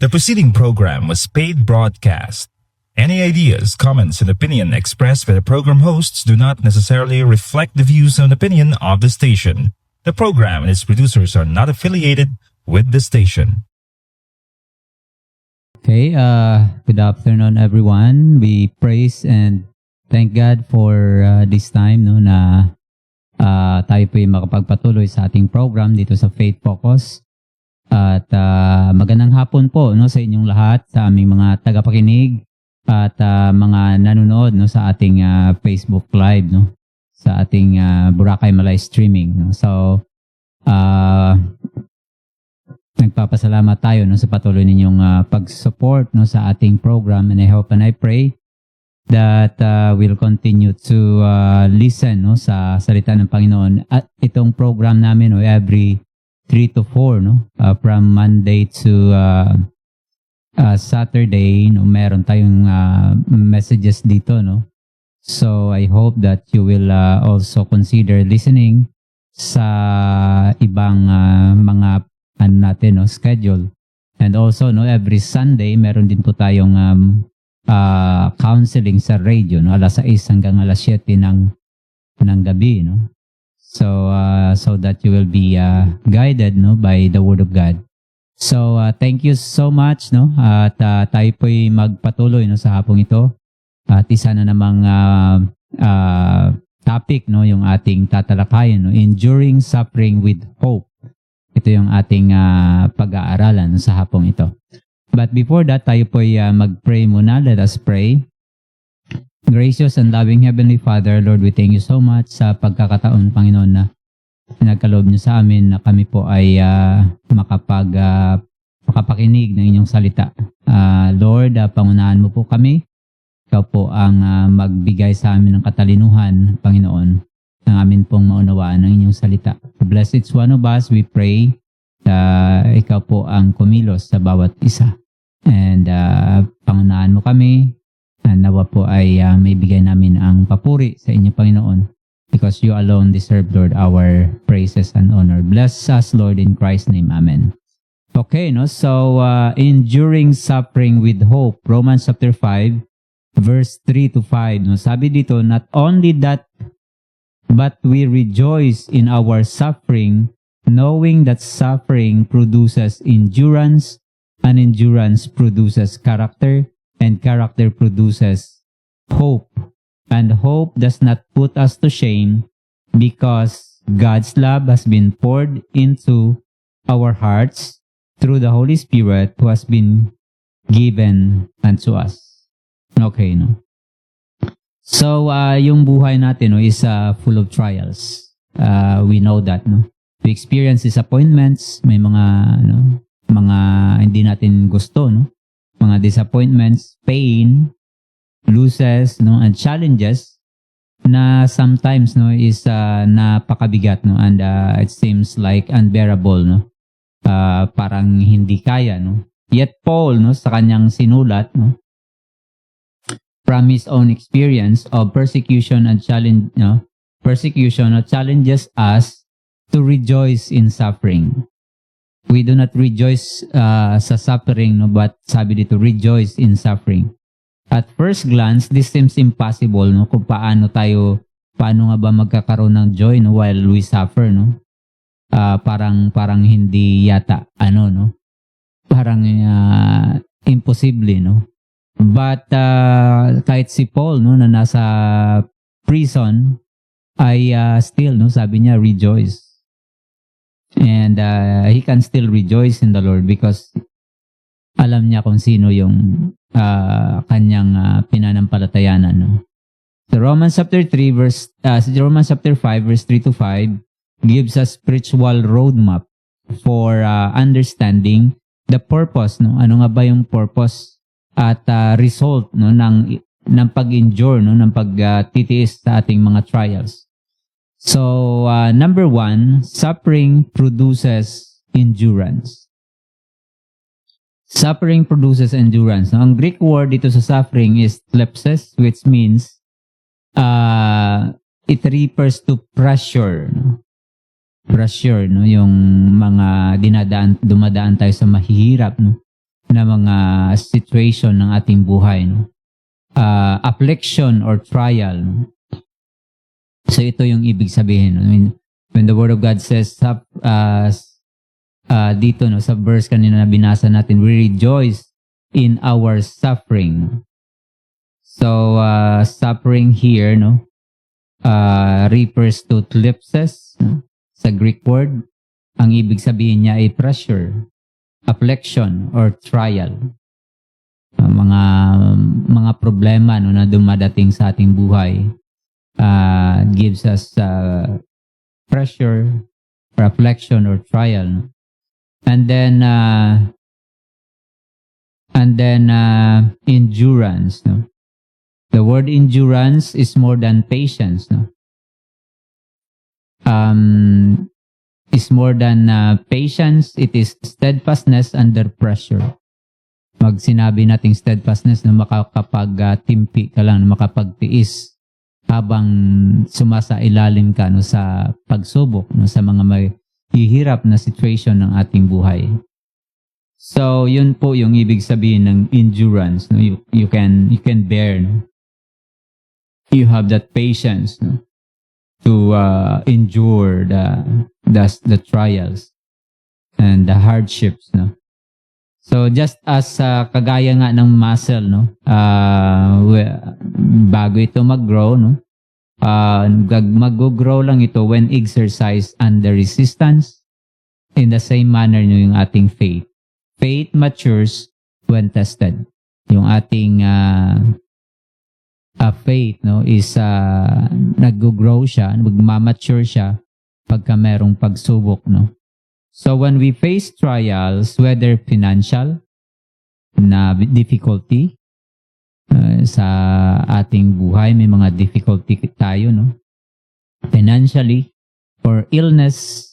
The preceding program was paid broadcast. Any ideas, comments, and opinion expressed by the program hosts do not necessarily reflect the views and opinion of the station. The program and its producers are not affiliated with the station. Okay, good afternoon everyone. We praise and thank God for this time no na tayo po ay makapagpatuloy sa ating program dito sa Faith Focus. At magandang hapon po no sa inyong lahat, sa aming mga tagapakinig at mga nanonood no sa ating Facebook Live no, sa ating Boracay Malay streaming no. So nagpapasalamat tayo no sa patuloy ninyong pag-support no sa ating program, and I hope and I pray that we'll continue to listen no sa salita ng Panginoon. At itong program namin no every 3 to 4 no from Monday to Saturday no, meron tayong messages dito no. So I hope that you will also consider listening sa ibang mga natin no schedule. And also no every Sunday meron din po tayong counseling sa radio no, alas 6 hanggang alas 7 ng gabi no. So so that you will be guided no by the word of God. So thank you so much no, at tayo po'y magpatuloy no sa hapong ito. At isa na namang topic no yung ating tatalakayin no, enduring suffering with hope. Ito yung ating pag-aaralan no, sa hapong ito. But before that, tayo po'y mag-pray muna. Let us pray. Gracious and loving Heavenly Father, Lord, we thank you so much sa pagkakataon, Panginoon, na pinagkaloob niyo sa amin na kami po ay makapakinig ng inyong salita. Lord, pangunahan mo po kami. Ikaw po ang magbigay sa amin ng katalinuhan, Panginoon, ng amin pong maunawaan ng inyong salita. Bless each one of us, we pray. Ikaw po ang kumilos sa bawat isa. And pangunahan mo kami, nawa po ay may bigay namin ang papuri sa inyo, Panginoon, because you alone deserve, Lord, our praises and honor. Bless us, Lord, in Christ's name. Amen. Okay, no? So, enduring suffering with hope. Romans chapter 5, verse 3 to 5. No? Sabi dito, not only that, but we rejoice in our suffering, knowing that suffering produces endurance, and endurance produces character, and character produces hope. And hope does not put us to shame, because God's love has been poured into our hearts through the Holy Spirit who has been given unto us. Okay, no? So, yung buhay natin no, is full of trials. We know that, no? We experience disappointments, may mga hindi natin gusto, no? Mga disappointments, pain, losses, no, and challenges na sometimes no is napakabigat, no, and it seems like unbearable, no. Parang hindi kaya, no. Yet Paul, no, sa kanyang sinulat, no, from his own experience of persecution and challenge, no, persecution challenges us to rejoice in suffering. We do not rejoice sa suffering, no, but sabi dito, rejoice in suffering. At first glance, this seems impossible, no, kung paano nga ba magkakaroon ng joy, no, while we suffer, no. Parang hindi yata, no, parang imposible, no. But kahit si Paul, no, na nasa prison, ay still, no, sabi niya, rejoice. And he can still rejoice in the Lord because alam niya kung sino yung kanyang pinanampalatayanan. No? So Romans chapter 5 verse 3 to 5 gives us spiritual roadmap for understanding the purpose. No? Ano nga ba yung purpose at result no ng pag-endure, no, ng pagtitiis sa ating mga trials. So, number 1, suffering produces endurance. Suffering produces endurance. Now, ang Greek word dito sa suffering is thlipsis, which means it refers to pressure. No? Pressure, no? Yung mga dumadaan tayo sa mahihirap, no? na mga situation ng ating buhay, no? Affliction or trial, no? So ito yung ibig sabihin, no? I mean, when the Word of God says dito, no, sa verse kanina na binasa natin, we rejoice in our suffering. So suffering here, no, refers to thlipsis, no, sa Greek word. Ang ibig sabihin niya ay pressure, affliction, or trial. Mga problema, no, na dumadating sa ating buhay gives us pressure, reflection, or trial, no? And then endurance, no? The word endurance is more than patience, no? Is more than patience. It is steadfastness under pressure. Pag sinabi nating steadfastness, na makakapag-timpi ka lang, na makapagtiis habang sumasailalim ka, no, sa pagsubok, no, sa mga may hihirap na situation ng ating buhay. So, yun po yung ibig sabihin ng endurance, no? You can bear, no? You have that patience, no, to endure the trials and the hardships, no. So just as kagaya nga ng muscle, no, bago ito mag-grow, no, mag-grow lang ito when exercised under resistance. In the same manner, no, yung ating faith. Faith matures when tested. Yung ating faith, no, is nag-grow siya, magmamature siya pagka merong pagsubok, no. So when we face trials, whether financial na difficulty, sa ating buhay, may mga difficulty tayo, no, financially, or illness,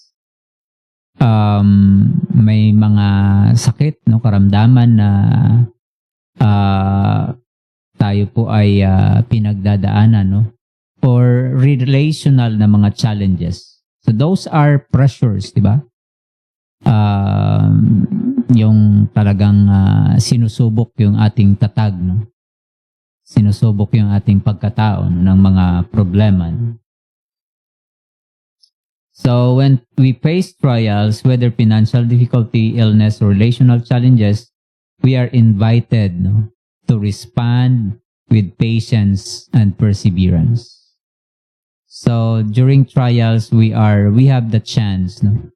may mga sakit, no, karamdaman na tayo po ay pinagdadaanan, no, or relational na mga challenges. So those are pressures, di ba? Yung talagang sinusubok yung ating tatag, no? Sinusubok yung ating pagkatao, no, ng mga problema, no? So when we face trials, whether financial difficulty, illness, or relational challenges, we are invited, no, to respond with patience and perseverance. So during trials, we have the chance, no,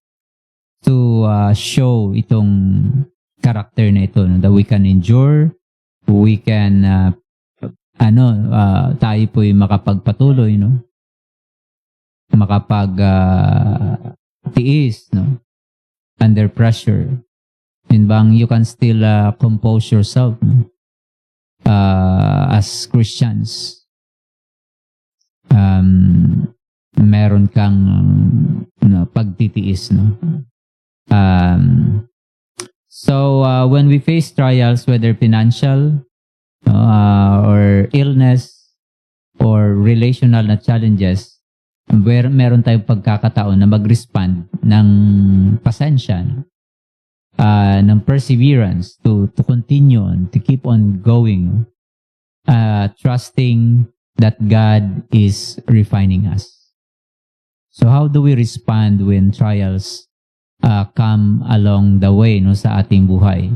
to show itong character na ito, no, that we can endure, we can tayo po'y makapagpatuloy, no, tiis, no, under pressure. Yun bang you can still compose yourself, no, as Christians. Meron kang pagtitiis, no. So when we face trials, whether financial or illness or relational na challenges, where meron tayong pagkakataon na mag-respond ng pasensya, no? Ng perseverance to continue on, to keep on going, trusting that God is refining us. So how do we respond when trials come along the way, no, sa ating buhay?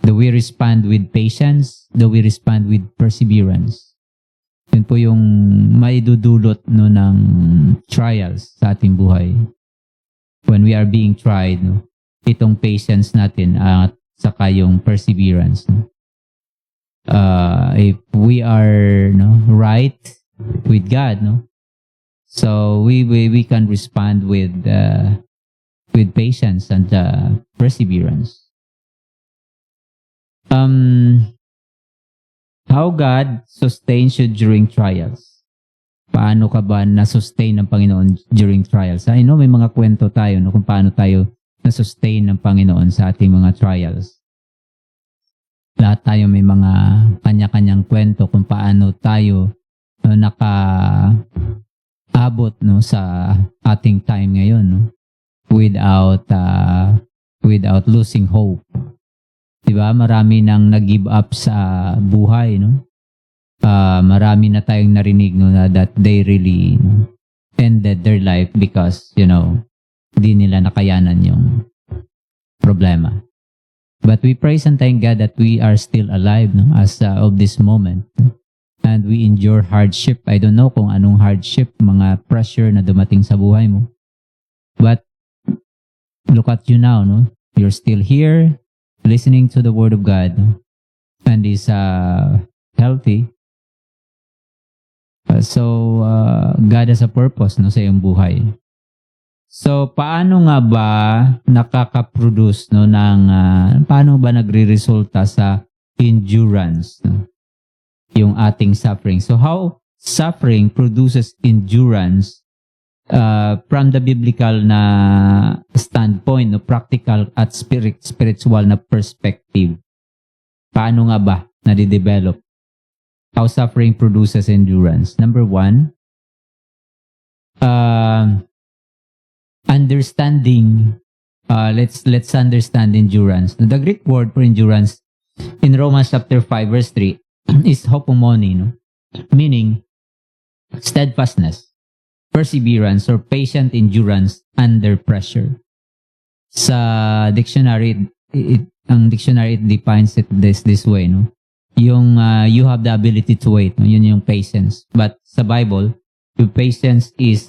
Do we respond with patience? Do we respond with perseverance? Yun po yung maidudulot, no, ng trials sa ating buhay. When we are being tried, no, itong patience natin at saka yung perseverance, no. If we are, no, right with God, no, so we can respond with patience and perseverance. How God sustains you during trials. Paano ka ba na-sustain ng Panginoon during trials? I know may mga kwento tayo, no, kung paano tayo na-sustain ng Panginoon sa ating mga trials. Lahat tayo may mga kanya-kanyang kwento kung paano tayo nakaabot, no, sa ating time ngayon, no, without losing hope. Diba? Marami nang nag-give up sa buhay, no? Marami na tayong narinig, no, na that they really, no, ended their life because, di nila nakayanan yung problema. But we praise and thank God that we are still alive, no, as of this moment. And we endure hardship. I don't know kung anong hardship, mga pressure na dumating sa buhay mo. But look at you now, no? You're still here, listening to the Word of God, no? And is healthy. So God has a purpose, no, sa iyong buhay. So paano nga ba nakaka-produce, no, ng paano ba nagre-resulta sa endurance, no, yung ating suffering? So how suffering produces endurance from the biblical na standpoint, no, practical at spiritual na perspective. Paano nga ba nade-develop? How suffering produces endurance. Number one, understanding. Let's understand endurance. The Greek word for endurance in Romans chapter 5 verse 3 is hopomone, no? Meaning steadfastness, perseverance, or patient endurance under pressure. Sa dictionary, ang dictionary defines it this way, no? Yung you have the ability to wait, no? Yun yung patience. But sa Bible, yung patience is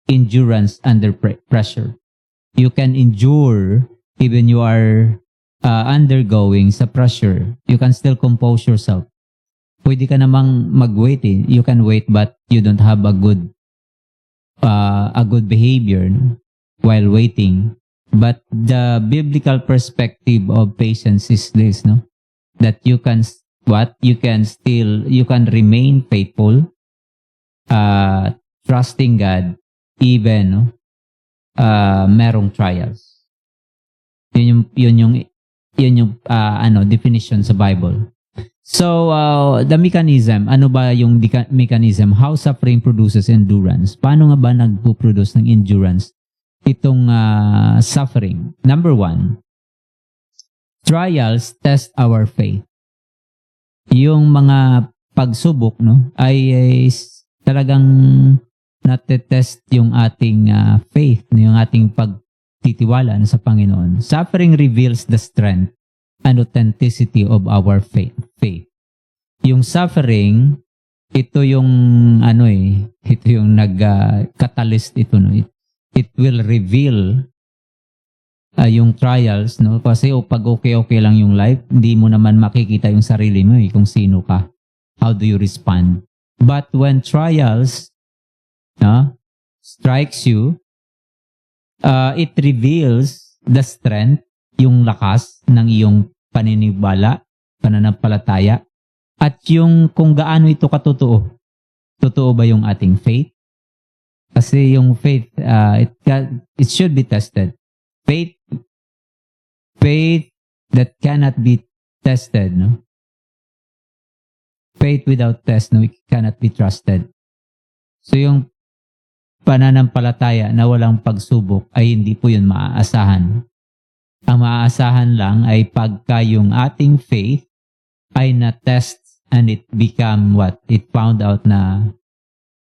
endurance under pressure. You can endure even you are undergoing sa pressure. You can still compose yourself. Pwede ka namang mag-wait, eh. You can wait but you don't have a good behavior, no, while waiting. But the biblical perspective of patience is this, no? That you can remain faithful, trusting God even, no, merong trials. Yun yung definition sa Bible. So the mechanism, ano ba yung mechanism? How suffering produces endurance? Paano nga ba nagpo-produce ng endurance itong suffering? Number one, trials test our faith. Yung mga pagsubok, no, ay talagang natetest yung ating faith, yung ating pagtitiwala sa Panginoon. Suffering reveals the strength and authenticity of our faith. Yung suffering, ito yung ito yung nag-catalyst ito, no. It will reveal yung trials, no? Kasi pag okay lang yung life, hindi mo naman makikita yung sarili mo, kung sino ka. How do you respond? But when trials strikes you, it reveals the strength, yung lakas ng iyong pananampalataya, at yung kung gaano ito katotoo. Totoo ba yung ating faith? Kasi yung faith, it should be tested. Faith that cannot be tested, no? Faith without test, no, it cannot be trusted. So yung pananampalataya na walang pagsubok ay hindi po yun maaasahan. Ang maaasahan lang ay pagka yung ating faith ay na-test and it become what? It found out na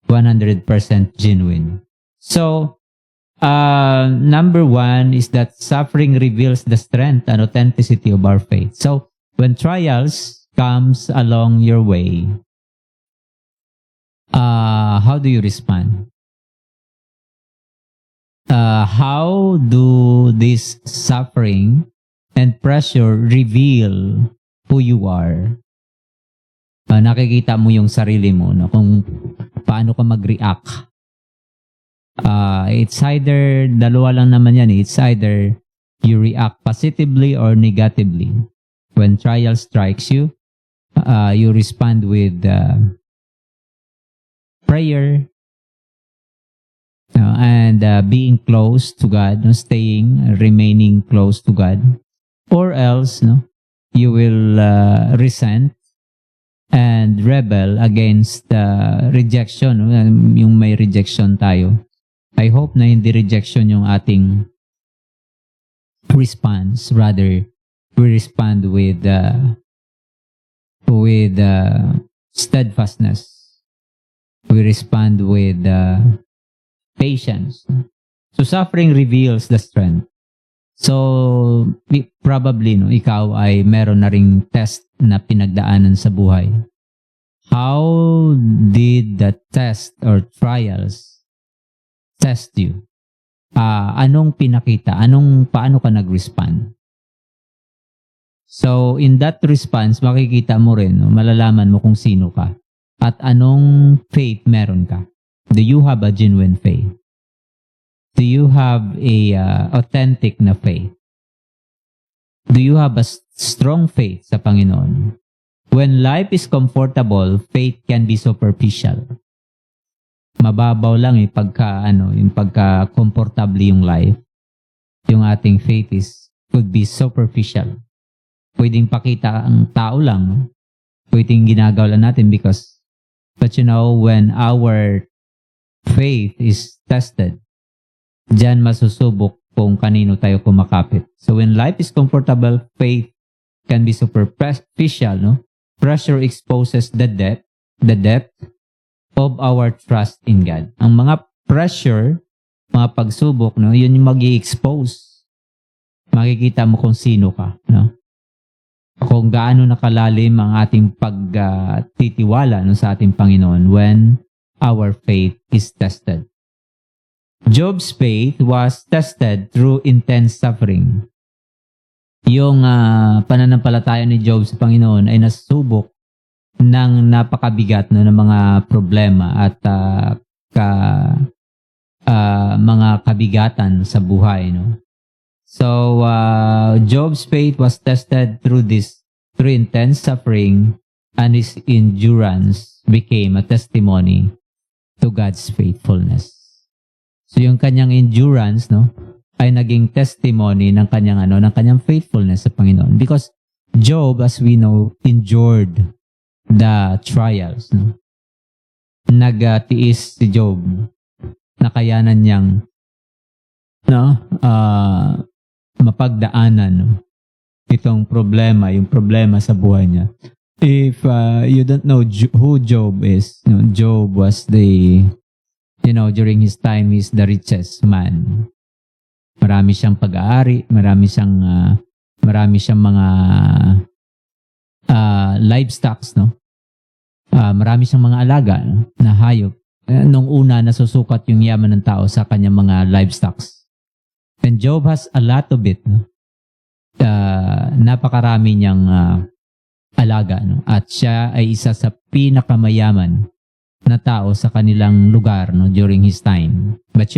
100% genuine. So, number one is that suffering reveals the strength and authenticity of our faith. So, when trials comes along your way, how do you respond? How do this suffering and pressure reveal who you are? Nakikita mo yung sarili mo, no? Kung paano ka mag-react. It's either, dalawa lang naman yan. It's either you react positively or negatively. When trial strikes you, you respond with prayer, and being close to God, no, remaining close to God, or else, no, you will resent and rebel against rejection, no? Yung may rejection tayo. I hope na hindi rejection yung ating response, rather We respond with steadfastness. We respond with patience. So suffering reveals the strength. So probably ikaw ay meron na ring test na pinagdaanan sa buhay. How did the test or trials test you? Anong pinakita? Paano ka nag-respond? So in that response, makikita mo rin, malalaman mo kung sino ka at anong faith meron ka. Do you have a genuine faith? Do you have a authentic na faith? Do you have a strong faith sa Panginoon? When life is comfortable, faith can be superficial. Mababaw lang yung pagka comfortable yung life. Yung ating faith could be superficial. Pwedeng pakita ang tao lang. Pwedeng ginagawa lang natin but when our faith is tested, diyan masusubok kung kanino tayo kumakapit. So when life is comfortable, faith can be superficial, no? Pressure exposes the depth of our trust in God. Ang mga pressure, mga pagsubok, no, yun yung mag-i-expose. Makikita mo kung sino ka, no? Kung gaano nakalalim ang ating pagtitiwala sa ating Panginoon when our faith is tested. Job's faith was tested through intense suffering. Yung pananampalataya ni Job sa Panginoon ay nasubok ng napakabigat ng mga problema at mga kabigatan sa buhay. No? So, Job's faith was tested through intense suffering, and his endurance became a testimony to God's faithfulness. So yung kanyang endurance, no, ay naging testimony ng kanyang faithfulness sa Panginoon. Because Job, as we know, endured the trials, no. Nagtiis si Job. Nakayanan niyang mapagdaanan, no, itong problema, yung problema sa buhay niya. If you don't know who Job is, Job was during his time, he's the richest man. Marami siyang pag-aari, marami siyang mga livestocks, no? Marami siyang mga alaga, no, na hayop. Nung una nasusukat yung yaman ng tao sa kanyang mga livestocks. And Job has a lot of it, no? Napakarami niyang alaga, no? At siya ay isa sa pinakamayaman na tao sa kanilang lugar, no, during his time. But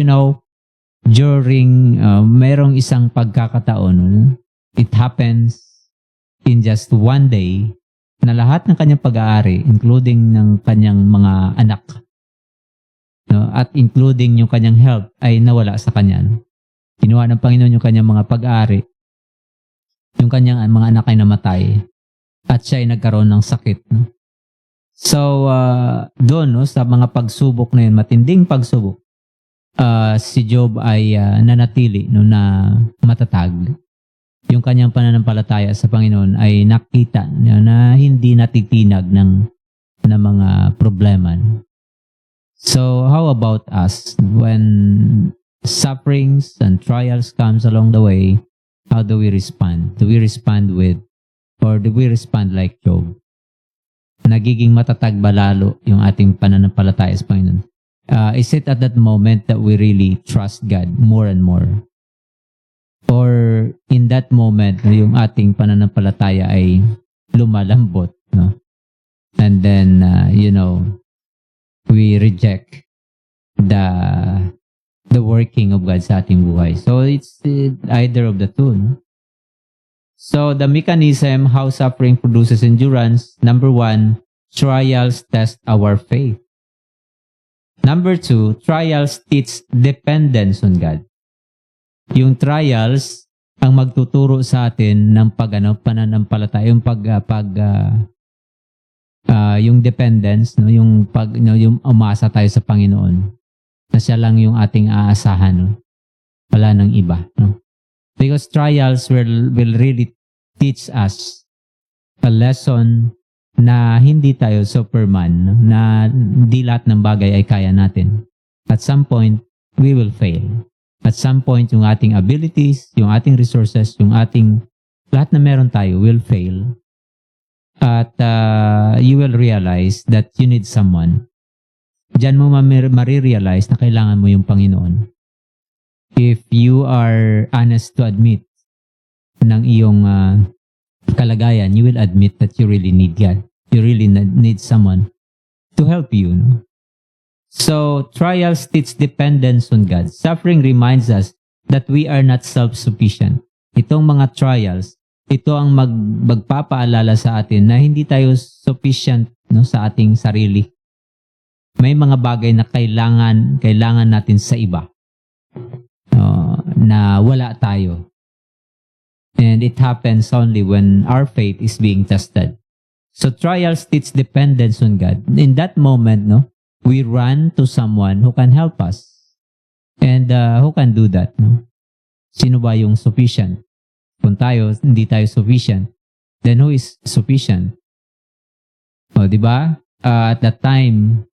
during merong isang pagkakataon, no, it happens in just one day na lahat ng kanyang pag-aari, including ng kanyang mga anak, no, at including yung kanyang health, ay nawala sa kanya. No? Kinuha ng Panginoon yung kanyang mga pag-aari, yung kanyang mga anak ay namatay, at siya ay nagkaroon ng sakit. No? So, doon, no, sa mga pagsubok na yun, matinding pagsubok, si Job ay nanatili, no, na matatag. Yung kanyang pananampalataya sa Panginoon ay nakita, no, na hindi natitinag ng mga problema. No? So, how about us? When sufferings and trials comes along the way, how do we respond? Do we respond like Job? Nagiging matatag ba lalo yung ating pananampalataya sa Panginoon? Is it at that moment that we really trust God more and more? Or in that moment, yung ating pananampalataya ay lumalambot, no? And then, we reject the working of God sa ating buhay. So it's either of the two, no? So the mechanism how suffering produces endurance, number 1, trials test our faith. Number 2, trials teach dependence on God. Yung trials ang magtuturo sa atin ng pananampalataya, yung dependence, no, yung umasa tayo sa Panginoon. Na siya lang yung ating aasahan, no? Wala nang iba, no? Because trials will really teach us a lesson na hindi tayo Superman, no? Na hindi lahat ng bagay ay kaya natin. At some point, we will fail. At some point, yung ating abilities, yung ating resources, yung ating lahat na meron tayo will fail. At you will realize that you need someone. Diyan mo marirealize na kailangan mo yung Panginoon. If you are honest to admit ng iyong kalagayan, you will admit that you really need God. You really need someone to help you. No? So, trials teach dependence on God. Suffering reminds us that we are not self-sufficient. Itong mga trials, ito ang magpapaalala sa atin na hindi tayo sufficient, no, sa ating sarili. May mga bagay na kailangan natin sa iba, na wala tayo. And it happens only when our faith is being tested. So trials teach dependence on God. In that moment, no, we run to someone who can help us. And who can do that? No? Sino ba yung sufficient? Kung hindi tayo sufficient, then who is sufficient? O, di ba? At that time,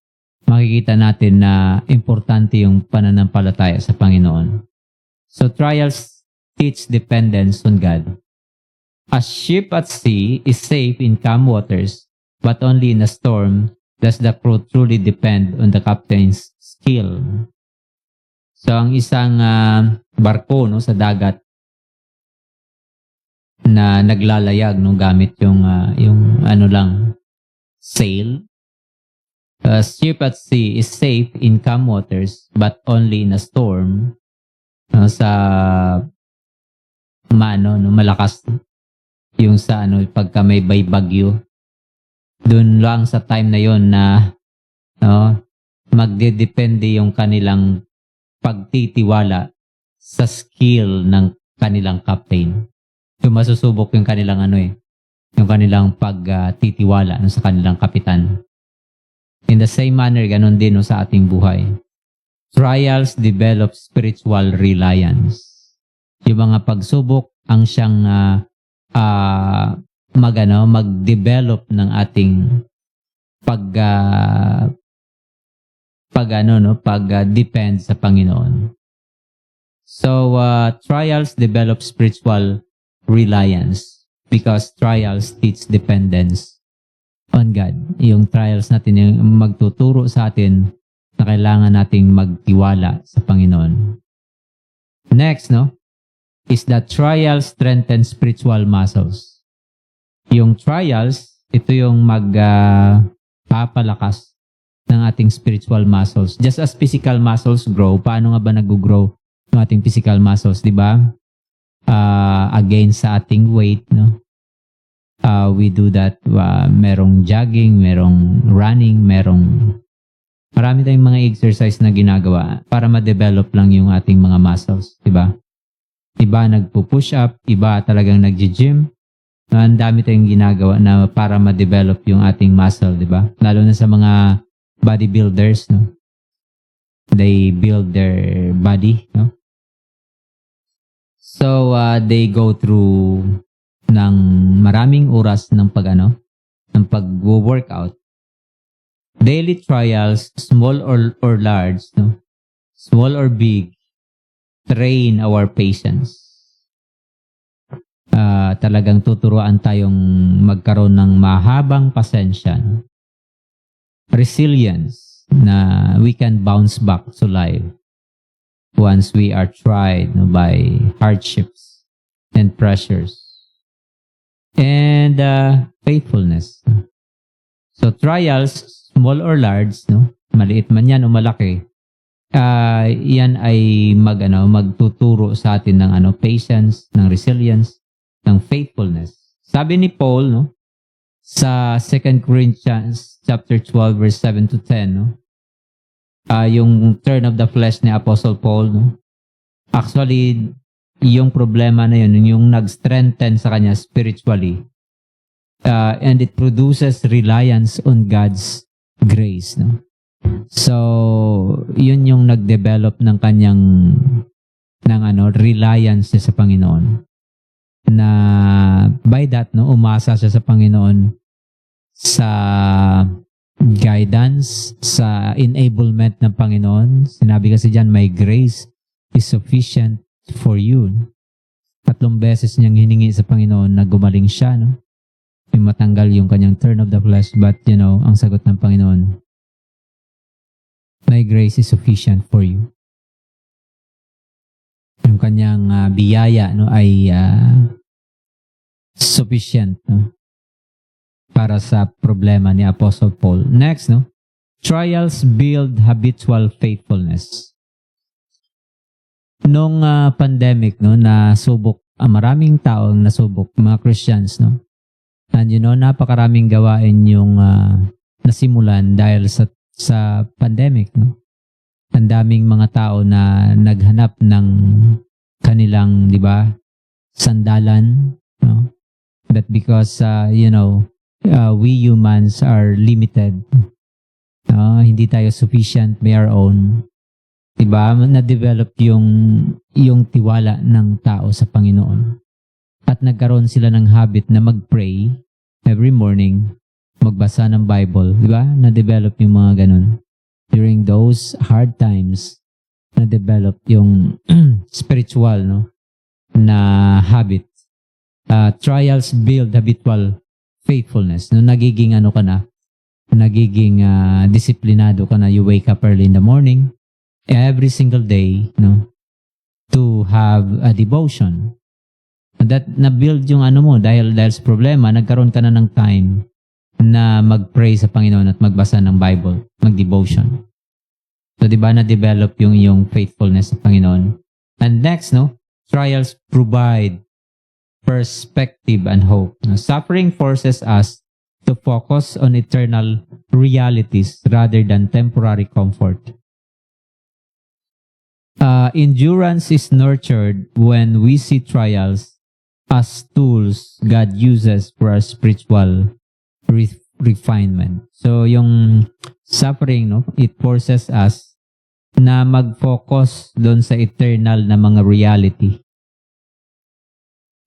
makikita natin na importante yung pananampalataya sa Panginoon. So trials teach dependence on God. A ship at sea is safe in calm waters, but only in a storm does the crew truly depend on the captain's skill. So ang isang barko, no, sa dagat na naglalayag, no, gamit yung sail. A ship at sea is safe in calm waters, but only in a storm. Sa malakas yung sa pagka may bagyo. Doon lang sa time na yon na magdedepende yung kanilang pagtitiwala sa skill ng kanilang captain. Yung masusubok yung kanilang yung kanilang pagtitiwala sa kanilang kapitan. In the same manner, ganun din sa ating buhay. Trials develop spiritual reliance. Yung mga pagsubok ang siyang mag-develop ng ating pag-depend sa Panginoon. So, trials develop spiritual reliance because trials teach dependence on God. Yung trials natin yung magtuturo sa atin na kailangan nating magtiwala sa Panginoon. Next, is that trials strengthen spiritual muscles. Yung trials, ito yung magpapalakas ng ating spiritual muscles. Just as physical muscles grow, paano nga ba nag-grow yung ating physical muscles, di ba? Against sa ating weight, we do that. Merong jogging, merong running, marami tayong mga exercise na ginagawa para ma-develop lang yung ating mga muscles, di ba? Iba nagpo-push up, iba talagang nagji-gym. Ang dami tayong ginagawa na para ma-develop yung ating muscle, di ba? Lalo na sa mga bodybuilders, They build their body, So, they go through ng maraming oras ng pag-workout. Daily trials, small or large, small or big, train our patience. Talagang tuturuan tayong magkaroon ng mahabang pasensya. Resilience, na we can bounce back to life once we are tried by hardships and pressures. And faithfulness. So trials, small or large, maliit man yan o malaki, yan ay magtuturo sa atin ng patience, ng resilience, ng faithfulness. Sabi ni Paul, sa 2 Corinthians chapter 12 verse 7 to 10, yung turn of the flesh ni Apostle Paul, actually yung problema na yun, yung nag-strengthen sa kanya spiritually, and it produces reliance on God's grace. So, yun yung nag-develop ng kanyang reliance sa Panginoon. na by that, no, umasa siya sa Panginoon sa guidance, sa enablement ng Panginoon. Sinabi kasi dyan, my grace is sufficient for you. 3 beses niyang hiningi sa Panginoon na gumaling siya, no? Yung matanggal yung kanyang turn of the flesh, but ang sagot ng Panginoon, my grace is sufficient for you. Yung kanyang biyaya, no, ay sufficient, no, para sa problema ni Apostle Paul. Next, no, trials build habitual faithfulness. Nung pandemic, no, nasubok, maraming taong nasubok, mga Christians, no, and napakaraming gawain yung nasimulan dahil sa pandemic, no. Ang daming mga tao na naghanap ng kanilang, di ba, sandalan, no? But because, we humans are limited. Hindi tayo sufficient by our own. Di ba? Na-develop yung tiwala ng tao sa Panginoon. At nagkaroon sila ng habit na mag-pray every morning, magbasa ng Bible. Di ba? Na-develop yung mga ganun. During those hard times, na-develop yung spiritual, no, na habit. Trials build habitual faithfulness. No, nagiging nagiging disiplinado ka na. You wake up early in the morning, every single day, no, to have a devotion. That na-build yung mo dahil sa problema, nagkaroon ka na ng time na mag-pray sa Panginoon at magbasa ng Bible, mag-devotion. So, di ba, na-develop yung iyong faithfulness sa Panginoon. And next, no, trials provide perspective and hope. Now, suffering forces us to focus on eternal realities rather than temporary comfort. Endurance is nurtured when we see trials as tools God uses for our spiritual refinement. So, yung suffering, no, it forces us na mag-focus doon sa eternal na mga reality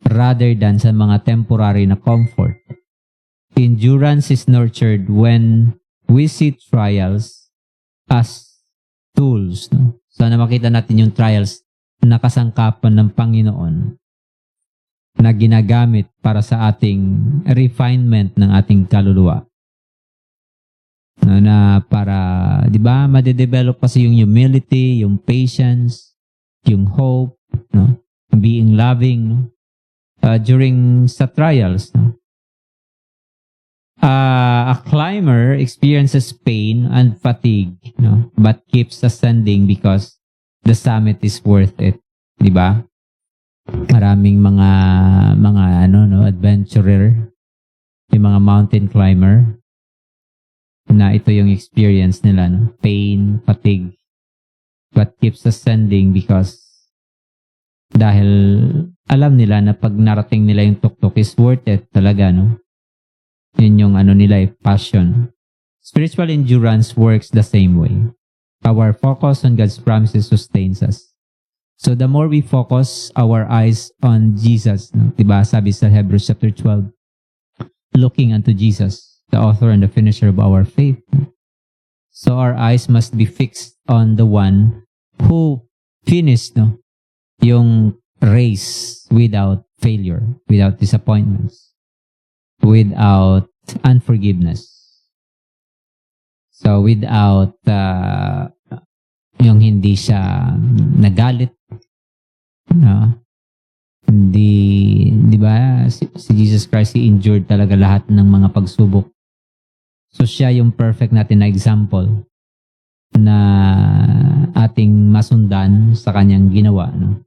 rather than sa mga temporary na comfort. Endurance is nurtured when we see trials as tools. No? Sana makita natin yung trials na kasangkapan ng Panginoon na ginagamit para sa ating refinement ng ating kaluluwa. Na para, di ba, madedevelop kasi yung humility, yung patience, yung hope, no? Being loving, no? During sa trials. No? A climber experiences pain and fatigue, no? But keeps ascending because the summit is worth it. Di ba? Maraming mga adventurer, yung mga mountain climber, na ito yung experience nila, no? Pain, fatigue, but keeps ascending because dahil alam nila na pag narating nila yung tuktok is worth it talaga, no? Yun yung nila, passion. Spiritual endurance works the same way. Our focus on God's promises sustains us. So the more we focus our eyes on Jesus, no? Diba sabi sa Hebrews chapter 12, looking unto Jesus, the author and the finisher of our faith. So our eyes must be fixed on the one who finished, no, yung race without failure, without disappointments, without unforgiveness. So without yung hindi siya nagalit, no? Hindi, di ba, si Jesus Christ, he endured talaga lahat ng mga pagsubok. So siya yung perfect natin na example na ating masundan sa kanyang ginawa, no?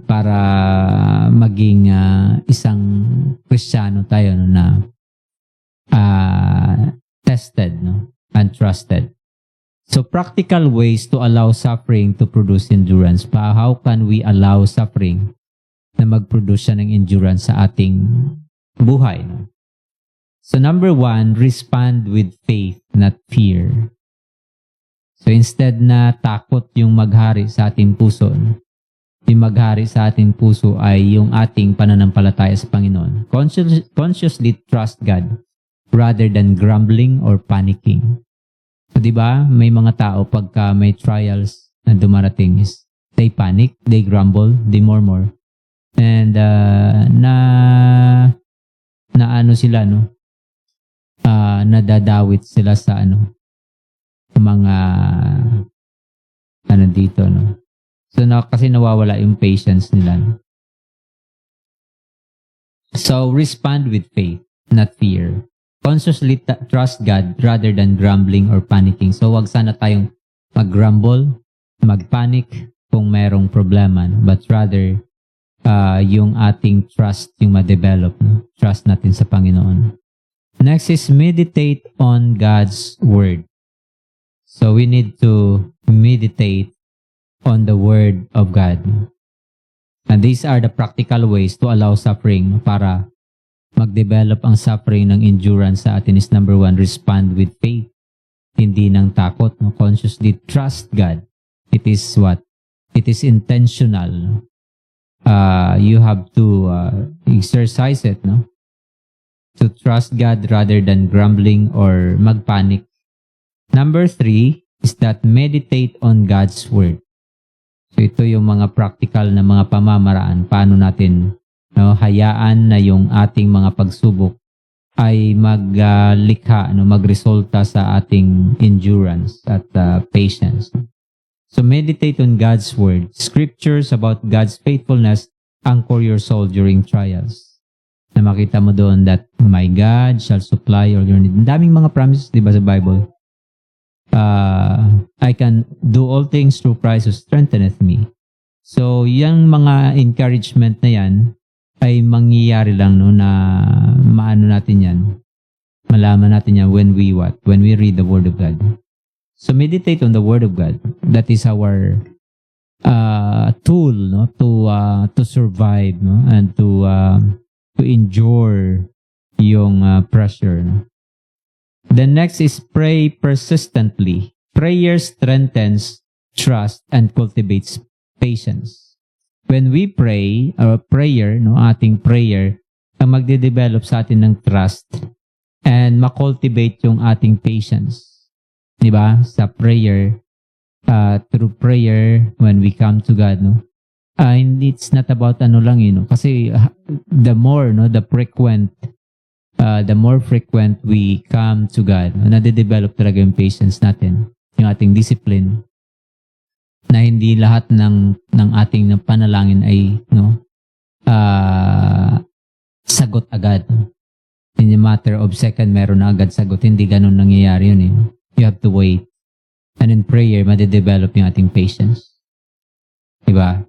Para maging isang Kristiyano tayo, no, na tested, no, and trusted. So practical ways to allow suffering to produce endurance. How can we allow suffering na mag-produce siya ng endurance sa ating buhay, no? So number 1, respond with faith, not fear. So instead na takot yung maghari sa ating puso, no, yung maghari sa ating puso ay yung ating pananampalataya sa Panginoon. Consciously trust God rather than grumbling or panicking. So, di ba? May mga tao pagka may trials na dumarating is they panic, they grumble, they murmur. And na ano sila, no? Nadadawit sila sa mga dito, no? So kasi nawawala yung patience nila, no? So respond with faith, not fear. Consciously trust God rather than grumbling or panicking. So wag sana tayong mag-grumble, mag-panic kung merong problema, no? But rather yung ating trust yung ma-develop, no? Trust natin sa Panginoon. Next is meditate on God's Word. So we need to meditate on the Word of God. And these are the practical ways to allow suffering para mag-develop ang suffering ng endurance sa atin is number 1, respond with faith. Hindi ng takot, no? Consciously trust God. It is what? It is intentional. You have to exercise it, no? To trust God rather than grumbling or magpanic. Number 3 is that meditate on God's Word. So ito yung mga practical na mga pamamaraan. Paano natin hayaan na yung ating mga pagsubok ay maglikha, magresulta sa ating endurance at patience. So meditate on God's Word. Scriptures about God's faithfulness anchor your soul during trials. Na makita mo doon that my God shall supply all your needs. Ang daming mga promises, di ba, sa Bible? I can do all things through Christ who strengtheneth me. So, yung mga encouragement na yan ay mangyayari lang, no, na maano natin yan. Malaman natin yan when we what? When we read the Word of God. So, meditate on the Word of God. That is our tool, no, to survive, no, and to endure yung pressure. No? The next is pray persistently. Prayer strengthens trust and cultivates patience. When we pray, our prayer, no, ating prayer, ang magde-develop sa atin ng trust and makultivate yung ating patience. Diba? Sa prayer, through prayer, when we come to God, no, it's not about lang, kasi the more, no, the more frequent we come to God, nade-develop talaga yung patience natin, yung ating discipline, na hindi lahat ng ating panalangin ay sagot agad. In a matter of second, meron na agad sagot. Hindi ganun nangyayari yun. You have to wait. And in prayer, made-develop yung ating patience. Diba?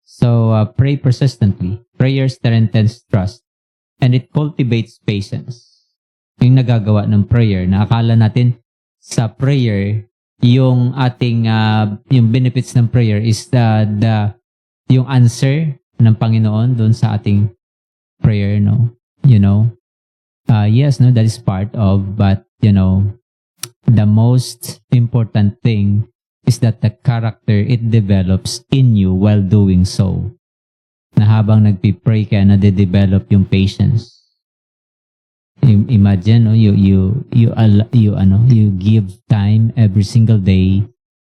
So, pray persistently. Prayer strengthens trust. And it cultivates patience. Yung nagagawa ng prayer, na akala natin sa prayer, yung ating, yung benefits ng prayer is yung answer ng Panginoon doon sa ating prayer, no? Yes, no, that is part of, but, the most important thing is that the character it develops in you while doing so. Na habang nagpi-pray ka, na-develop yung patience. Imagine, no, you give time every single day.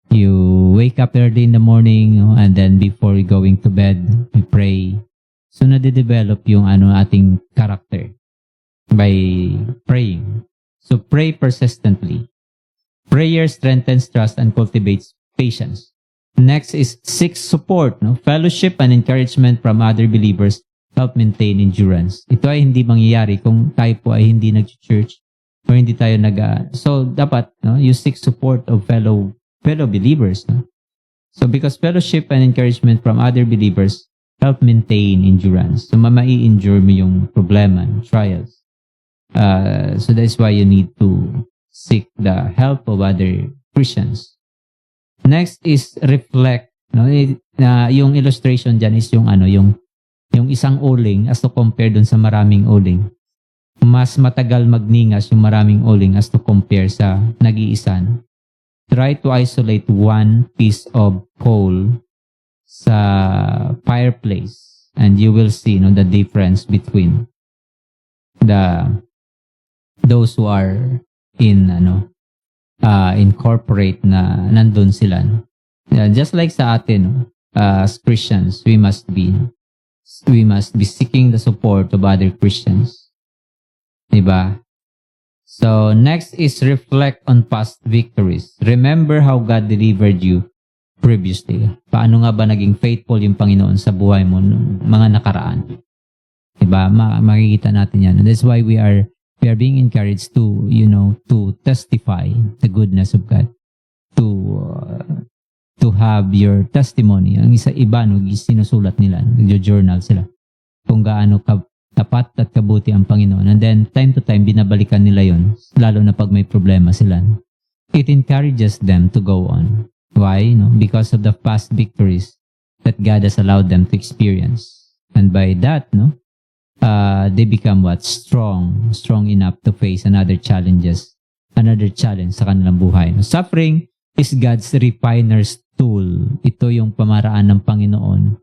You wake up early in the morning, no, and then before going to bed, you pray. So na-develop yung ating character by praying. So pray persistently. Prayer strengthens trust and cultivates patience. Next is seek support, no? Fellowship and encouragement from other believers help maintain endurance. Ito ay hindi mangyayari kung tayo po ay hindi nag-church or hindi tayo so dapat, no, you seek support of fellow believers, no? So because fellowship and encouragement from other believers help maintain endurance. So mai-endure mo yung problema, trials. So that's why you need to seek the help of other Christians. Next is reflect, no? Yung illustration diyan is yung isang uling as to compare dun sa maraming uling. Mas matagal magningas yung maraming uling as to compare sa nag-iisa. Try to isolate one piece of coal sa fireplace, and you will see the difference between those who are in in corporate na nandun sila, no? Yeah, just like sa atin, no? As Christians, we must be seeking the support of other Christians, diba? So next is reflect on past victories. Remember how God delivered you previously. Paano nga ba naging faithful yung Panginoon sa buhay mo nung mga nakaraan? Diba? Makikita natin yan. And that's why we are being encouraged to, to testify the goodness of God. To have your testimony. Ang iba, sinusulat nila, nagjo-journal sila. Kung gaano tapat at kabuti ang Panginoon. And then, time to time, binabalikan nila yon, lalo na pag may problema sila. It encourages them to go on. Why? Because of the past victories that God has allowed them to experience. And by that, they become strong enough to face another challenge sa kanilang buhay. Suffering is God's refiner's tool. Ito yung pamaraan ng Panginoon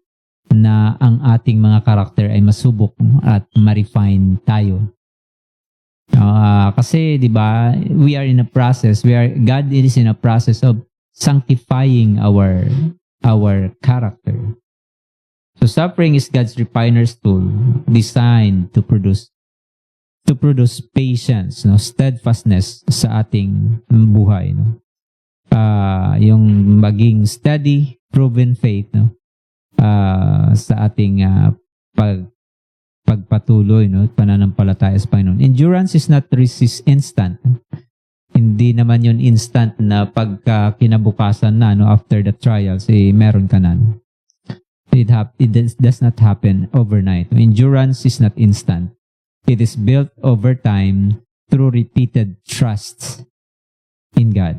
na ang ating mga karakter ay masubok at ma-refine tayo. Kasi, di ba, God is in a process of sanctifying our character. So suffering is God's refiner's tool, designed to produce patience, steadfastness sa ating buhay, yung maging steady, proven faith, sa ating pagpatuloy, pananampalataya sa Panginoon. Endurance is not instant. Hindi naman yun instant na pagka kinabukasan na, after the trials, meron ka na. It does not happen overnight. Endurance is not instant. It is built over time through repeated trust in God.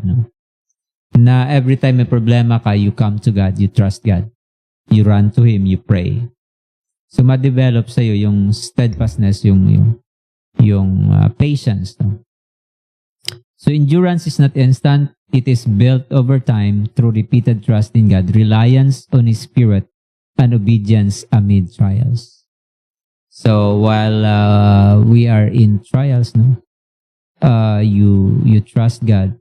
Na every time may problema ka, you come to God, you trust God. You run to Him, you pray. So ma-develop sa'yo yung steadfastness, yung patience. So endurance is not instant. It is built over time through repeated trust in God, reliance on His Spirit, and obedience amid trials. So while we are in trials, you trust God.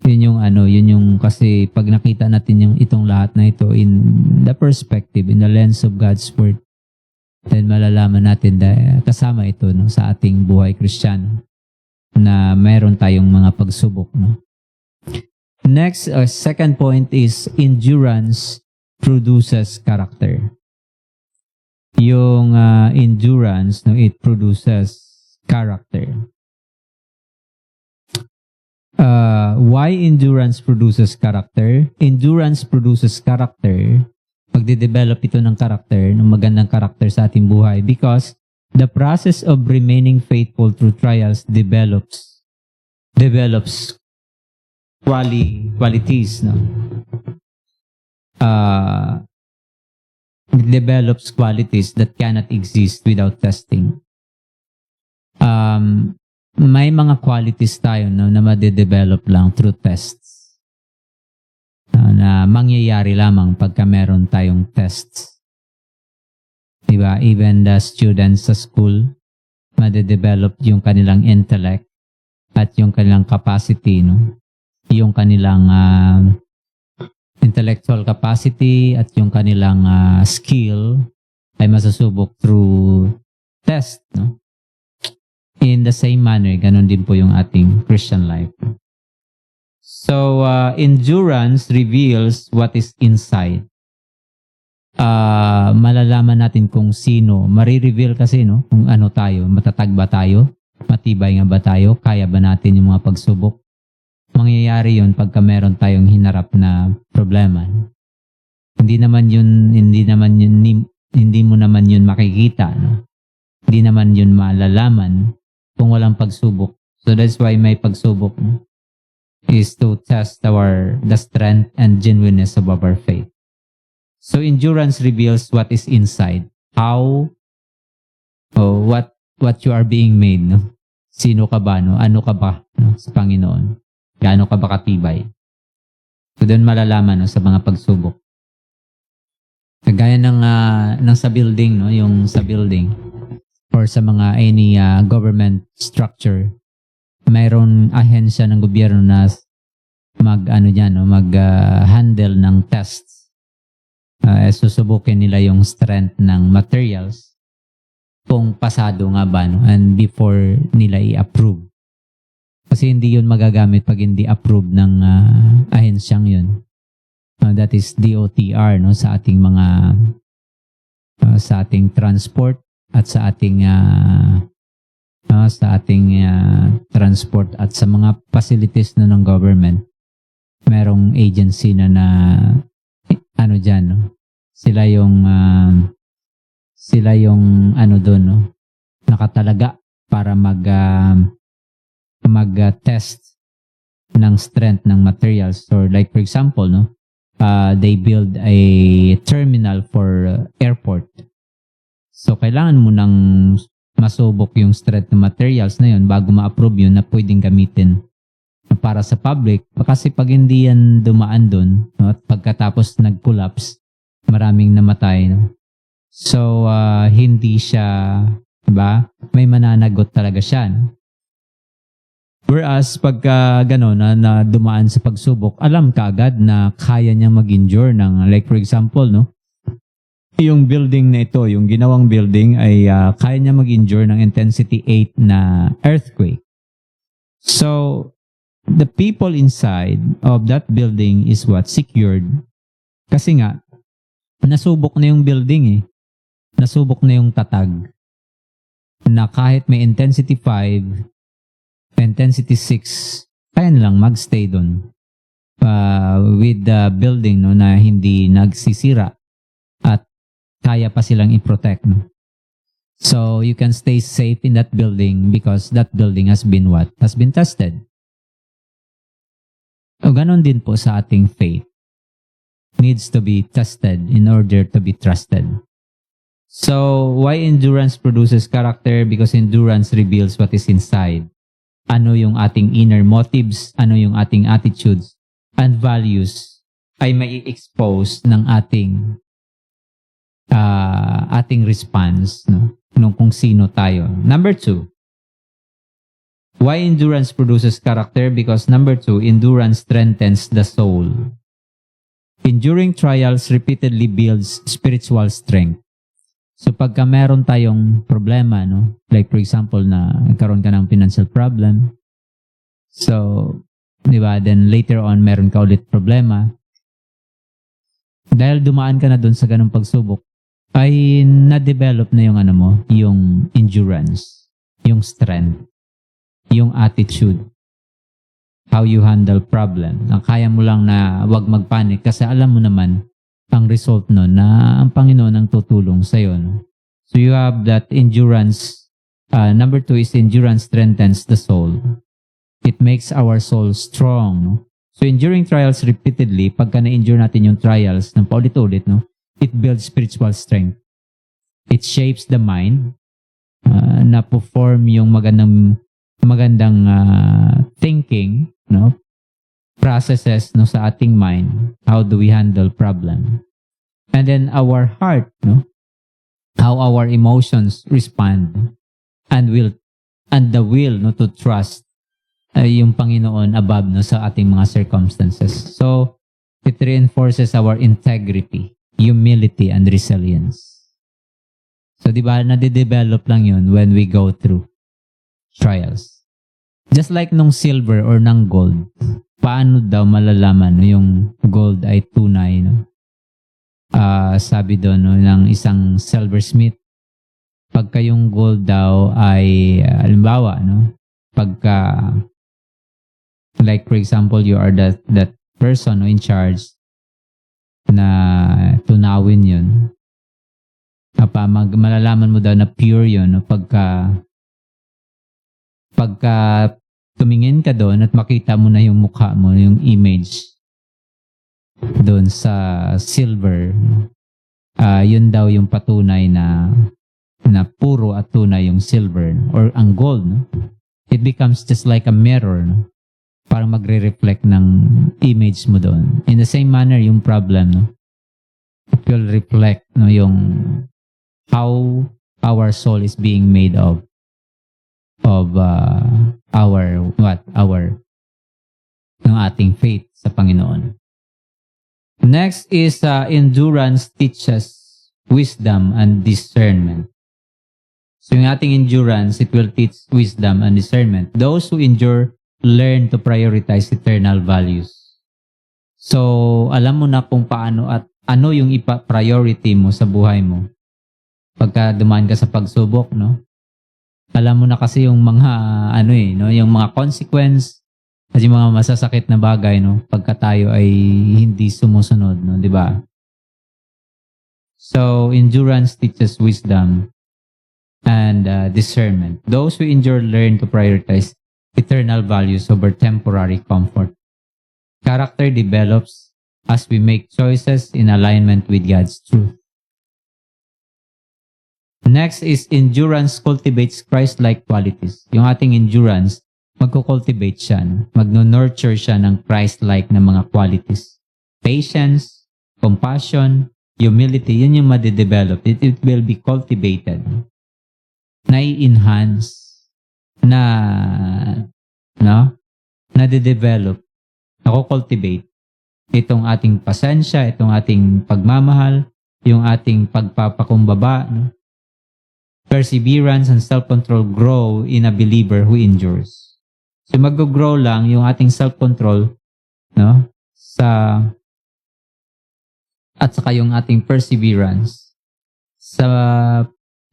Yun yung kasi pag nakita natin itong lahat na ito in the perspective, in the lens of God's Word, then malalaman natin na kasama ito sa ating buhay Kristiyano na mayroon tayong mga pagsubok. Next, second point is endurance produces character. Yung endurance, it produces character. Why endurance produces character? Endurance produces character. Pagde-develop ito ng character, ng magandang character sa ating buhay, because the process of remaining faithful through trials develops qualities. It develops qualities that cannot exist without testing. May mga qualities tayo na ma-develop lang through tests. Na mangyayari lamang pagka meron tayong tests. Diba? Even the students sa school, ma-develop yung kanilang intellect at yung kanilang capacity, yung kanilang intellectual capacity at yung kanilang skill ay masusubok through test, In the same manner, ganun din po yung ating Christian life. So, endurance reveals what is inside. Malalaman natin kung sino. Marireveal kasi, kung ano tayo. Matatag ba tayo? Matibay nga ba tayo? Kaya ba natin yung mga pagsubok? Mangyayari yun pagka meron tayong hinarap na problema. Hindi mo naman yun makikita, Hindi naman yun malalaman kung walang pagsubok. So that's why may pagsubok, is to test the strength and genuineness of our faith. So endurance reveals what is inside. What you are being made, Sino ka ba, Ano ka ba, sa Panginoon? Gaano ka ba katibay? So doon malalaman, sa mga pagsubok. Kagaya ng sa building, no? Yung sa building or sa mga any government structure, mayroon ahensya ng gobyerno na handle ng tests. Susubukin nila yung strength ng materials kung pasado nga ba, no? And before nila i-approve. Kasi hindi yun magagamit pag hindi approve ng ahensyang yun. That is DOTR, no, sa ating mga sa ating transport at sa ating transport at sa mga facilities no, ng government. Merong agency na ano diyan, no? Sila yung ano doon, no, nakatalaga para mag-test ng strength ng materials. Or like for example, no, they build a terminal for airport. So kailangan mo nang masubok yung strength ng materials na yun bago ma-approve yun na pwedeng gamitin para sa public. Kasi pag hindi yan dumaan doon, no, at pagkatapos nag-collapse, maraming namatay, no? So hindi siya, diba? May mananagot talaga siya, no? Whereas pagka gano'n na dumaan sa pagsubok, alam ka agad na kaya niya mag-endure ng, like for example, no, yung building na ito, yung ginawang building ay kaya niya mag-endure ng intensity 8 na earthquake. So the people inside of that building is what? Secured. Kasi nga, nasubok na yung building, nasubok na yung tatag na kahit may intensity 5, intensity 6, kaya nilang magstay doon with the building, no, na hindi nagsisira at kaya pa silang i-protect, no? So you can stay safe in that building because that building has been what? Has been tested. O ganon din po sa ating faith. Needs to be tested in order to be trusted. So why endurance produces character? Because endurance reveals what is inside. Ano yung ating inner motives, ano yung ating attitudes and values ay may expose ng ating response, no? Nung kung sino tayo. Number 2, why endurance produces character? Because number 2, endurance strengthens the soul. Enduring trials repeatedly builds spiritual strength. So pagka meron tayong problema, no? Like for example na nagkaroon ka ng financial problem. So, di ba? Then later on meron ka ulit problema. Dahil dumaan ka na doon sa ganung pagsubok, ay na-develop na yung ano mo, yung endurance, yung strength, yung attitude, how you handle problem. Na kaya mo lang na wag magpanik kasi alam mo naman ang result nun na ang Panginoon ang tutulong sa iyo. No? So you have that endurance. Number 2 is endurance strengthens the soul. It makes our soul strong. No? So enduring trials repeatedly, pagka na-endure natin yung trials ng paulit-ulit, no? It builds spiritual strength. It shapes the mind na perform yung magandang thinking, no? Processes, no, sa ating mind. How do we handle problem? And then our heart, no? How our emotions respond and the will, no, to trust yung Panginoon above, no, sa ating mga circumstances. So it reinforces our integrity, humility, and resilience. So di ba nade-develop lang yun when we go through trials. Just like nung silver or ng gold, paano daw malalaman, no, yung gold ay tunay, no? Sabi doon, no, ng isang silversmith, pagka yung gold daw ay halimbawa, no, pagka like for example you are that person, no, in charge na tunawin yun, malalaman mo daw na pure yun, no, pagka tumingin ka doon at makita mo na yung mukha mo, yung image doon sa silver, yun daw yung patunay na puro at tunay yung silver, no? Or ang gold, no? It becomes just like a mirror, no? Para magre-reflect ng image mo doon. In the same manner, yung problem, no? it will reflect no yung how our soul is being made of our ng ating faith sa Panginoon. Next is endurance teaches wisdom and discernment. So yung ating endurance, it will teach wisdom and discernment. Those who endure learn to prioritize eternal values. So alam mo na kung paano at ano yung priority mo sa buhay mo. Pagka dumaan ka sa pagsubok, no? Alam mo na kasi yung mga yung mga consequence at yung mga masasakit na bagay, no? Pagka tayo ay hindi sumusunod, no? Di ba? So, endurance teaches wisdom and discernment. Those who endure learn to prioritize eternal values over temporary comfort. Character develops as we make choices in alignment with God's truth. Next is endurance cultivates Christ-like qualities. Yung ating endurance, magko-cultivate siya, magno-nurture siya ng Christ-like na mga qualities. Patience, compassion, humility, yun yung madidevelop. It will be cultivated. Nai-enhance, nade-develop, nako-cultivate itong ating pasensya, itong ating pagmamahal, yung ating pagpapakumbaba, no? Perseverance and self-control grow in a believer who endures. So mag-grow lang yung ating self-control, no? At saka yung ating perseverance sa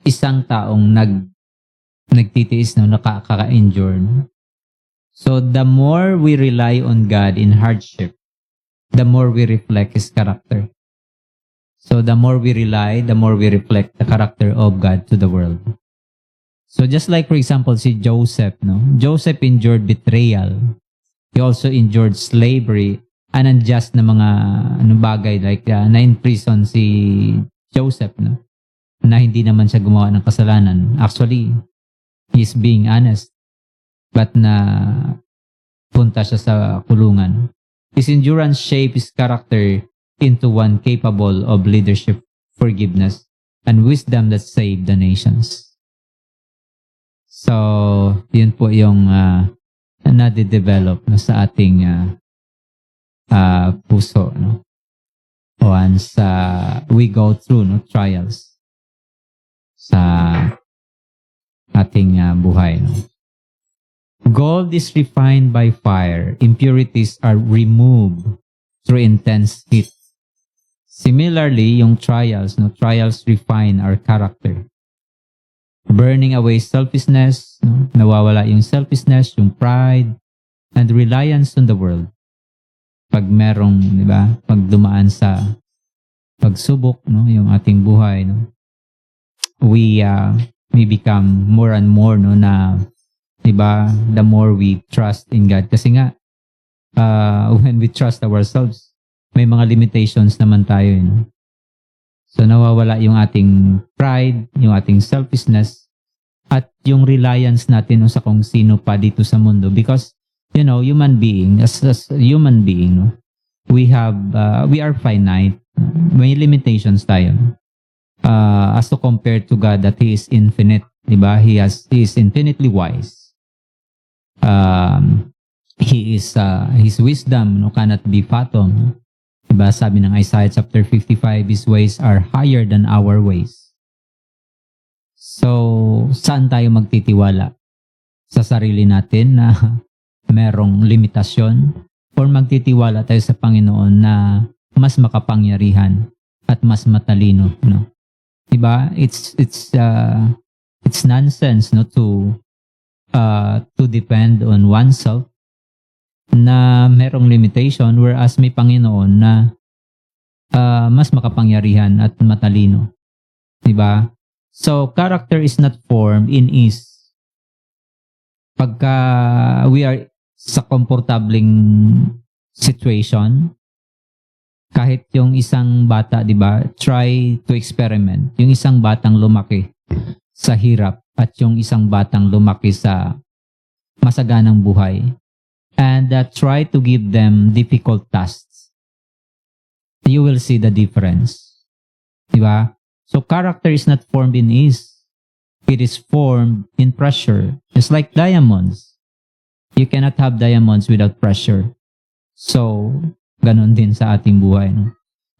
isang taong nagtitiis, no, nakaka-endure. No? So the more we rely on God in hardship, the more we reflect His character. So the more we rely, the more we reflect the character of God to the world. So just like for example si Joseph, no? Joseph endured betrayal. He also endured slavery and unjust na mga bagay like na in prison si Joseph, no? Na hindi naman siya gumawa ng kasalanan. Actually, he's being honest. But na punta siya sa kulungan. His endurance shaped his character into one capable of leadership, forgiveness, and wisdom that saved the nations. So, yun po yung nade-develop na sa ating puso, no? Once we go through trials sa ating buhay. No? Gold is refined by fire. Impurities are removed through intense heat. Similarly, yung trials refine our character. Burning away selfishness, no? Nawawala yung selfishness, yung pride, and reliance on the world. Pag merong, di ba, pag dumaan sa pagsubok, no, yung ating buhay, no, we become more and more, no, na, di ba, the more we trust in God. Kasi nga, when we trust ourselves, may mga limitations naman tayo. No? So nawawala yung ating pride, yung ating selfishness, at yung reliance natin sa kung sino pa dito sa mundo. Because, human being, as human being, no? We are finite. May limitations tayo. As to compare to God that He is infinite. Diba? He is infinitely wise. His wisdom cannot be fathomed. Diba, sabi ng Isaiah chapter 55, His ways are higher than our ways. So, saan tayo magtitiwala? Sa sarili natin na merong limitasyon? Or magtitiwala tayo sa Panginoon na mas makapangyarihan at mas matalino? No? Diba? It's nonsense, no, to depend on oneself na merong limitation, whereas may Panginoon na mas makapangyarihan at matalino. Diba? So, character is not formed in ease. Pagka we are sa komportabling situation, kahit yung isang bata, diba, try to experiment. Yung isang batang lumaki sa hirap at yung isang batang lumaki sa masaganang buhay. And try to give them difficult tasks. You will see the difference. Di ba? So character is not formed in ease. It is formed in pressure. Just like diamonds. You cannot have diamonds without pressure. So, ganun din sa ating buhay. No?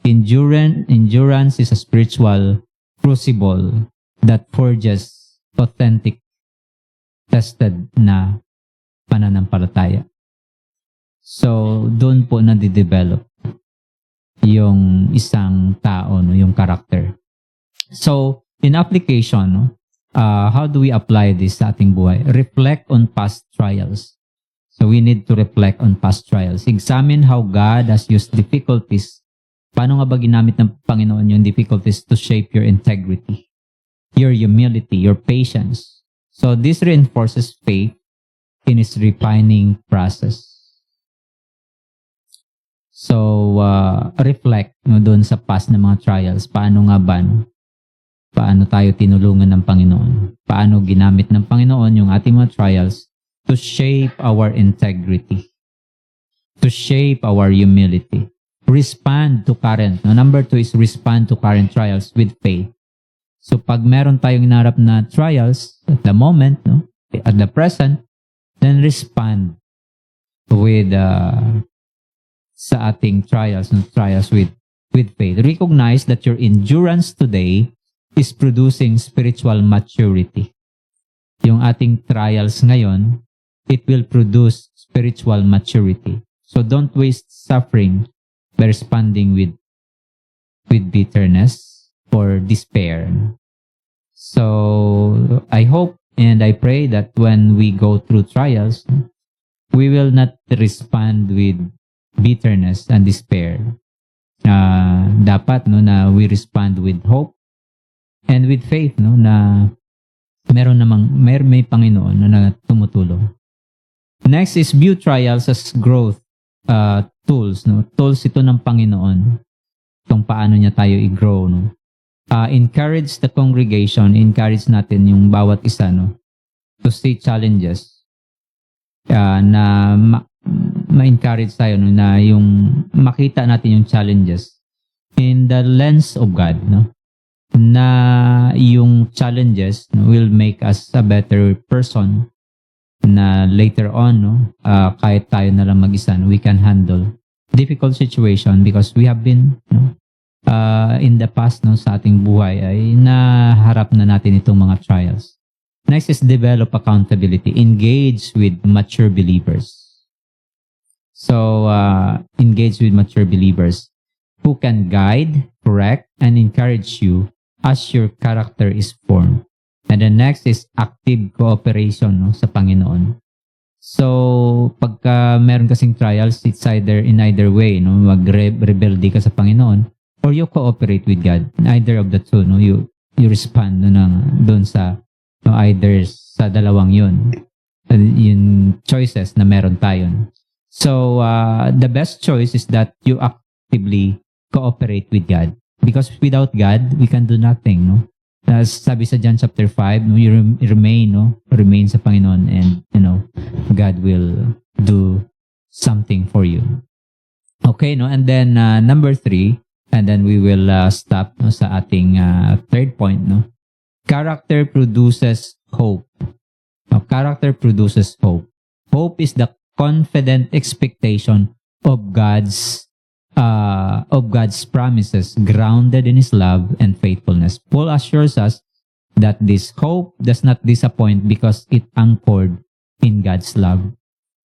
Endurance is a spiritual crucible that forges authentic, tested na pananampalataya. So, doon po nadidevelop yung isang tao, no, yung character. So, in application, no, how do we apply this sa ating buhay? Reflect on past trials. So, we need to reflect on past trials. Examine how God has used difficulties. Paano nga ba ginamit ng Panginoon yung difficulties to shape your integrity, your humility, your patience? So, this reinforces faith in His refining process. So, reflect no, doon sa past na mga trials. Paano nga ba? No? Paano tayo tinulungan ng Panginoon? Paano ginamit ng Panginoon yung ating mga trials to shape our integrity, to shape our humility. Respond to current. No? Number 2 is respond to current trials with faith. So, pag meron tayong inarap na trials at the moment, no? At the present, then respond with sa ating trials, no? Trials with faith. Recognize that your endurance today is producing spiritual maturity. Yung ating trials ngayon, it will produce spiritual maturity. So don't waste suffering by responding with bitterness or despair. So I hope and I pray that when we go through trials, we will not respond with bitterness and despair. Dapat no na we respond with hope and with faith no na may Panginoon na tumutulong. Next is view trials as growth tools no. Tools ito ng Panginoon kung paano niya tayo i-grow no. Encourage the congregation, encourage natin yung bawat isa no to see challenges na ma-encourage tayo no, na yung makita natin yung challenges in the lens of God no na yung challenges no, will make us a better person na later on no kahit tayo na lang mag-isa no, we can handle difficult situation because we have been no, in the past no sa ating buhay ay naharap na natin itong mga trials. Next is develop accountability. Engage with mature believers. So, engage with mature believers who can guide, correct, and encourage you as your character is formed. And the next is active cooperation no, sa Panginoon. So, pagka meron kasing trials, it's either in either way, no, mag-rebelde ka sa Panginoon or you cooperate with God. Either of the two, no, you respond no, doon sa no, either sa dalawang yun. Yung choices na meron tayo. So, the best choice is that you actively cooperate with God. Because without God, we can do nothing, no? As sabi sa John chapter 5, no, you remain sa Panginoon and, God will do something for you. Okay, no? And then, number 3, and then we will stop no, sa ating third point, no? Character produces hope. Now, character produces hope. Hope is the confident expectation of God's promises grounded in His love and faithfulness. Paul assures us that this hope does not disappoint because it anchored in God's love.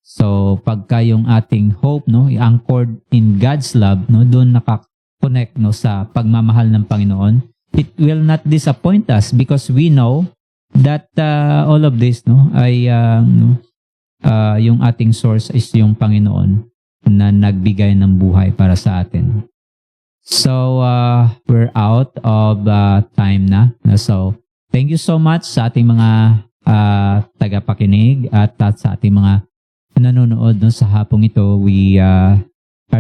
So pagka yung ating hope no i-anchored in God's love no doon naka-connect no sa pagmamahal ng Panginoon, it will not disappoint us because we know that all of this no ay yung ating source is yung Panginoon na nagbigay ng buhay para sa atin. So, we're out of time na. So, thank you so much sa ating mga tagapakinig at sa ating mga nanonood no, sa hapong ito. We are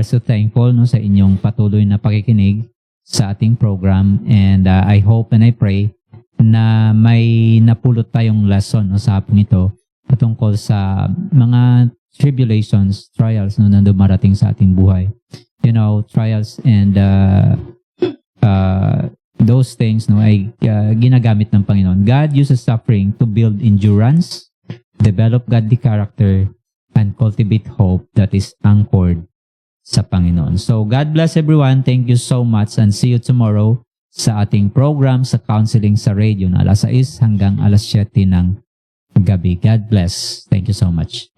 so thankful no, sa inyong patuloy na pakikinig sa ating program and I hope and I pray na may napulot tayong lesson no, sa hapong ito patungkol sa mga tribulations, trials no, na dumarating sa ating buhay. Trials and those things ay ginagamit ng Panginoon. God uses suffering to build endurance, develop godly character, and cultivate hope that is anchored sa Panginoon. So God bless everyone. Thank you so much and see you tomorrow sa ating program sa counseling sa radio na alas 6 hanggang alas 7 ng gabi. God bless. Thank you so much.